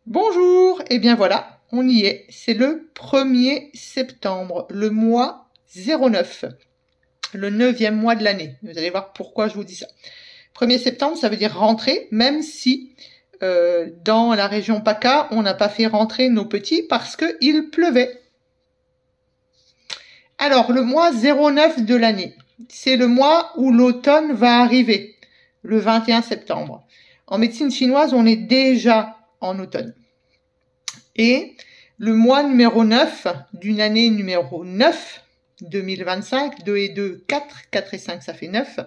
Bonjour, et bien voilà, on y est. C'est le 1er septembre, le mois 09, le 9e mois de l'année. Vous allez voir pourquoi je vous dis ça. 1er septembre, ça veut dire rentrée, même si dans la région PACA, on n'a pas fait rentrer nos petits parce qu'il pleuvait. Alors, le mois 09 de l'année, c'est le mois où l'automne va arriver, le 21 septembre. En médecine chinoise, on est déjà en automne. Et le mois numéro 9 d'une année numéro 9, 2025, 2 et 2, 4, 4 et 5, ça fait 9.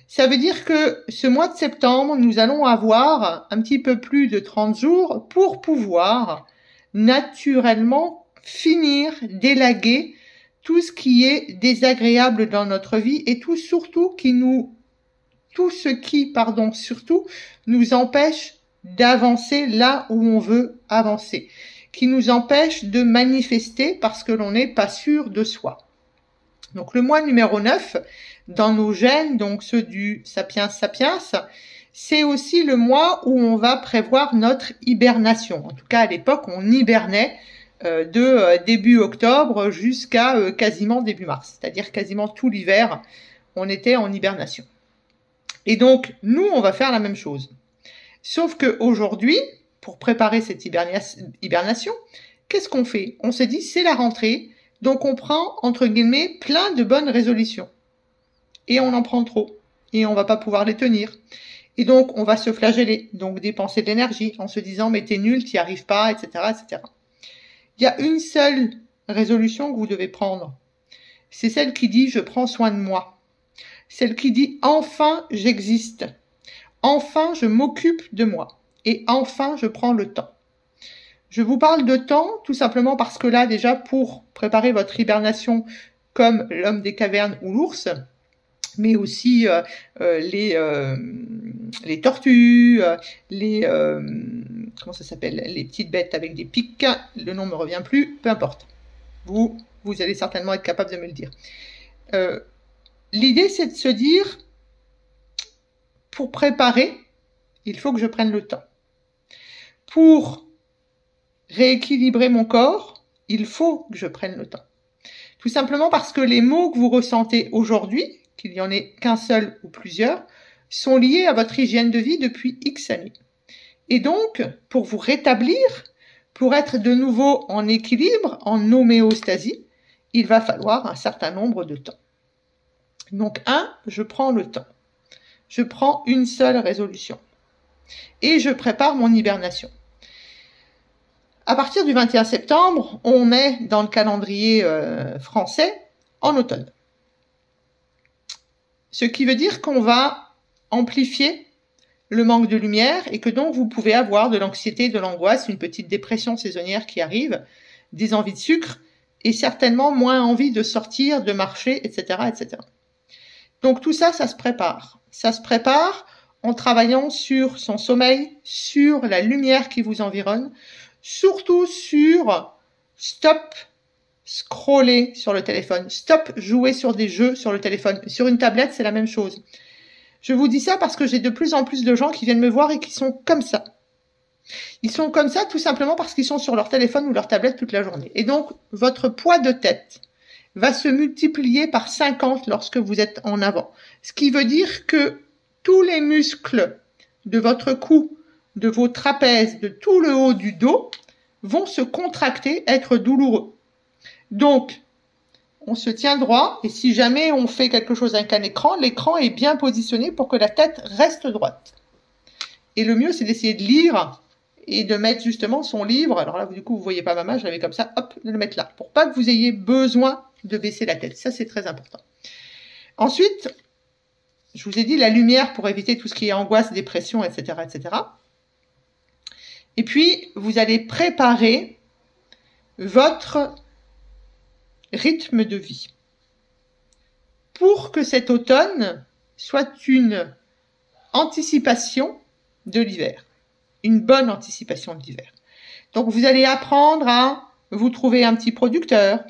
Ça veut dire que ce mois de septembre, nous allons avoir un petit peu plus de 30 jours pour pouvoir naturellement finir d'élaguer tout ce qui est désagréable dans notre vie et tout ce qui nous empêche d'avancer là où on veut avancer, qui nous empêche de manifester parce que l'on n'est pas sûr de soi. Donc le mois numéro 9, dans nos gènes, donc ceux du Sapiens Sapiens, c'est aussi le mois où on va prévoir notre hibernation. En tout cas, à l'époque, on hibernait de début octobre jusqu'à quasiment début mars, c'est-à-dire quasiment tout l'hiver, on était en hibernation. Et donc, nous, on va faire la même chose. Sauf qu'aujourd'hui, pour préparer cette hibernation, qu'est-ce qu'on fait? On se dit, c'est la rentrée, donc on prend, entre guillemets, plein de bonnes résolutions. Et on en prend trop. Et on va pas pouvoir les tenir. Et donc, on va se flageller, donc dépenser de l'énergie, en se disant, mais t'es nul, t'y arrives pas, etc., etc. Il y a une seule résolution que vous devez prendre. C'est celle qui dit, je prends soin de moi. Celle qui dit, enfin, j'existe. Enfin, je m'occupe de moi. Et enfin, je prends le temps. Je vous parle de temps tout simplement parce que là, déjà, pour préparer votre hibernation comme l'homme des cavernes ou l'ours, mais aussi les tortues, comment ça s'appelle, les petites bêtes avec des pics, le nom me revient plus, peu importe. Vous allez certainement être capable de me le dire. L'idée, c'est de se dire, pour préparer, il faut que je prenne le temps. Pour rééquilibrer mon corps, il faut que je prenne le temps. Tout simplement parce que les maux que vous ressentez aujourd'hui, qu'il y en ait qu'un seul ou plusieurs, sont liés à votre hygiène de vie depuis X années. Et donc, pour vous rétablir, pour être de nouveau en équilibre, en homéostasie, il va falloir un certain nombre de temps. Donc, je prends le temps. Je prends une seule résolution. Et je prépare mon hibernation. À partir du 21 septembre, on est dans le calendrier français en automne. Ce qui veut dire qu'on va amplifier le manque de lumière et que donc vous pouvez avoir de l'anxiété, de l'angoisse, une petite dépression saisonnière qui arrive, des envies de sucre et certainement moins envie de sortir, de marcher, etc., etc. Donc tout ça, ça se prépare. Ça se prépare en travaillant sur son sommeil, sur la lumière qui vous environne, surtout sur stop scroller sur le téléphone, stop jouer sur des jeux sur le téléphone. Sur une tablette, c'est la même chose. Je vous dis ça parce que j'ai de plus en plus de gens qui viennent me voir et qui sont comme ça. Ils sont comme ça tout simplement parce qu'ils sont sur leur téléphone ou leur tablette toute la journée. Et donc, votre poids de tête va se multiplier par 50 lorsque vous êtes en avant. Ce qui veut dire que tous les muscles de votre cou, de vos trapèzes, de tout le haut du dos, vont se contracter, être douloureux. Donc, on se tient droit et si jamais on fait quelque chose avec un écran, l'écran est bien positionné pour que la tête reste droite. Et le mieux, c'est d'essayer de lire et de mettre justement son livre. Alors là, du coup, vous voyez pas ma main, je l'avais comme ça, hop, de le mettre là, pour pas que vous ayez besoin de baisser la tête. Ça, c'est très important. Ensuite, je vous ai dit la lumière pour éviter tout ce qui est angoisse, dépression, etc., etc. Et puis, vous allez préparer votre rythme de vie pour que cet automne soit une anticipation de l'hiver, une bonne anticipation de l'hiver. Donc, vous allez apprendre à vous trouver un petit producteur.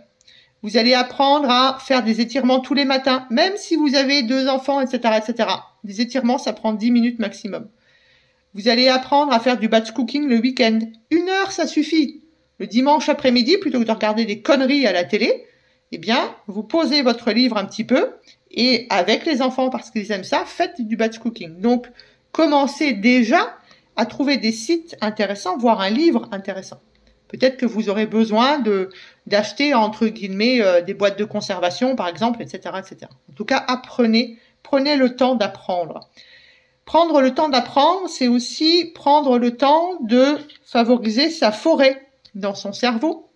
Vous allez apprendre à faire des étirements tous les matins, même si vous avez 2 enfants, etc., etc. Des étirements, ça prend 10 minutes maximum. Vous allez apprendre à faire du batch cooking le week-end. 1 heure, ça suffit. Le dimanche après-midi, plutôt que de regarder des conneries à la télé, eh bien, vous posez votre livre un petit peu et avec les enfants, parce qu'ils aiment ça, faites du batch cooking. Donc, commencez déjà à trouver des sites intéressants, voire un livre intéressant. Peut-être que vous aurez besoin d'acheter, entre guillemets, des boîtes de conservation, par exemple, etc., etc. En tout cas, prenez le temps d'apprendre. Prendre le temps d'apprendre, c'est aussi prendre le temps de favoriser sa forêt dans son cerveau.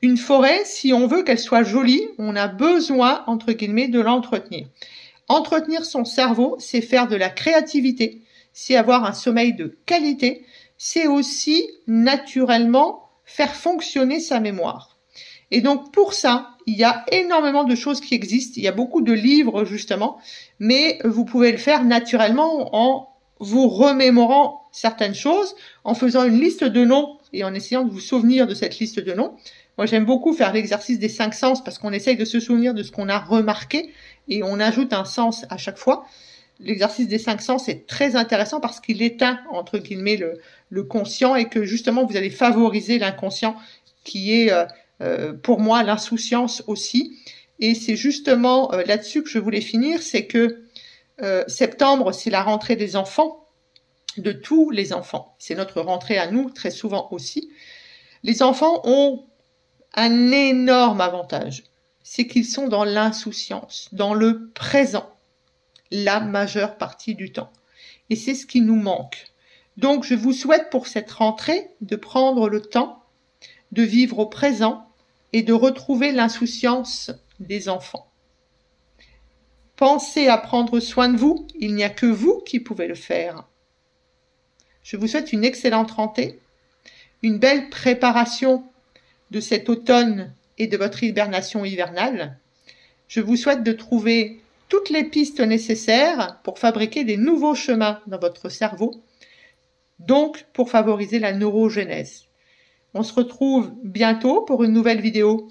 Une forêt, si on veut qu'elle soit jolie, on a besoin, entre guillemets, de l'entretenir. Entretenir son cerveau, c'est faire de la créativité, c'est avoir un sommeil de qualité, c'est aussi naturellement faire fonctionner sa mémoire. Et donc pour ça, il y a énormément de choses qui existent, il y a beaucoup de livres justement, mais vous pouvez le faire naturellement en vous remémorant certaines choses, en faisant une liste de noms et en essayant de vous souvenir de cette liste de noms. Moi, j'aime beaucoup faire l'exercice des 5 sens parce qu'on essaye de se souvenir de ce qu'on a remarqué et on ajoute un sens à chaque fois. L'exercice des 5 sens est très intéressant parce qu'il éteint, entre guillemets, le conscient et que justement, vous allez favoriser l'inconscient qui est, pour moi, l'insouciance aussi. Et c'est justement là-dessus que je voulais finir, c'est que septembre, c'est la rentrée des enfants, de tous les enfants. C'est notre rentrée à nous, très souvent aussi. Les enfants ont un énorme avantage, c'est qu'ils sont dans l'insouciance, dans le présent, la majeure partie du temps. Et c'est ce qui nous manque. Donc, je vous souhaite pour cette rentrée de prendre le temps de vivre au présent et de retrouver l'insouciance des enfants. Pensez à prendre soin de vous, il n'y a que vous qui pouvez le faire. Je vous souhaite une excellente rentrée, une belle préparation de cet automne et de votre hibernation hivernale. Je vous souhaite de trouver toutes les pistes nécessaires pour fabriquer des nouveaux chemins dans votre cerveau, donc pour favoriser la neurogénèse. On se retrouve bientôt pour une nouvelle vidéo.